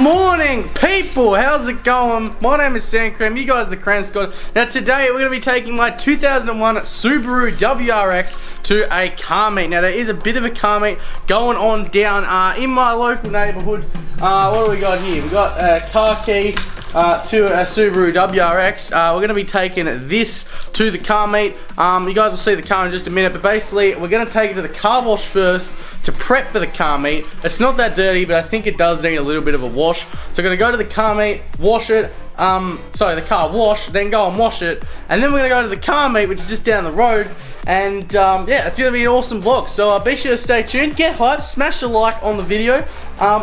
morning, people. How's it going? My name is Kram. You guys are the Kram Squad. Now today we're going to be taking my 2001 Subaru WRX to a car meet. Now there is a bit of a car meet going on down in my local neighbourhood. What do we got here? We got a car key to a Subaru WRX. We're going to be taking this to the car meet. You guys will see the car in just a minute, but basically we're going to take it to the car wash first to prep for the car meet. It's not that dirty, but I think it does need a little bit of a wash. So we're going to go to the car meet, wash it, the car wash, then go and wash it, and then we're going to go to the car meet, which is just down the road. And yeah, it's going to be an awesome vlog, so be sure to stay tuned, get hyped, smash a like on the video,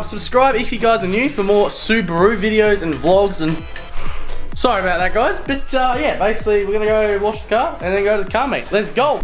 subscribe if you guys are new for more Subaru videos and vlogs, and sorry about that guys, but yeah, basically we're going to go wash the car and then go to the car meet. Let's go!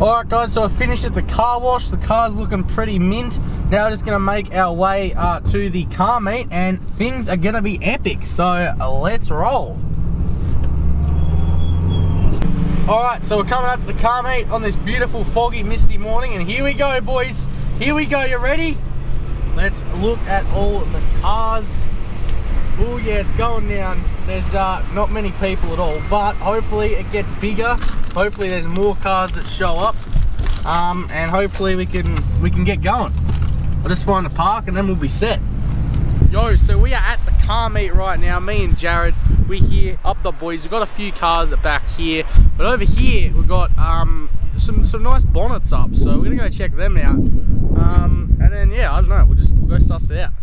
Alright guys, so I finished at the car wash. The car's looking pretty mint. Now we're just going to make our way to the car meet, and things are going to be epic. So let's roll. Alright, so we're coming up to the car meet on this beautiful foggy misty morning, and here we go boys. Here we go, you ready? Let's look at all the cars. Oh yeah, it's going down. There's not many people at all, but hopefully it gets bigger. Hopefully there's more cars that show up, and hopefully we can get going. I'll just find a park and then we'll be set. Yo, so we are at the car meet right now. Me and Jared, we're here up the boys. We've got a few cars back here, but over here we've got some nice bonnets up. So we're gonna go check them out, and then yeah, I don't know. We'll go suss it out.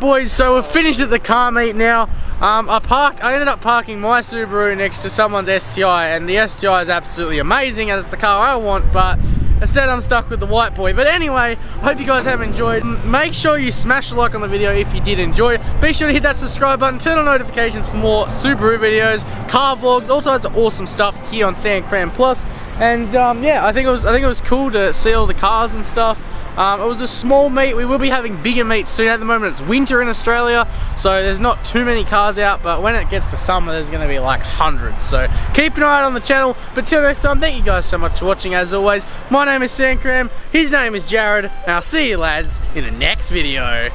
boys, so we're finished at the car meet now. I ended up parking my Subaru next to someone's STI, and the STI is absolutely amazing and it's the car I want, but instead I'm stuck with the white boy. But anyway, I hope you guys have enjoyed. Make sure you smash a like on the video if you did enjoy. Be sure to hit that subscribe button, turn on notifications for more Subaru videos, car vlogs, all sorts of awesome stuff here on Kram Plus. And yeah, I think it was cool to see all the cars and stuff. It was a small meet. We will be having bigger meets soon. At the moment it's winter in Australia, so there's not too many cars out, but when it gets to summer there's going to be like hundreds. So keep an eye out on the channel. But till next time, thank you guys so much for watching. As always, my name is Kram, his name is Jared, and I'll see you lads in the next video.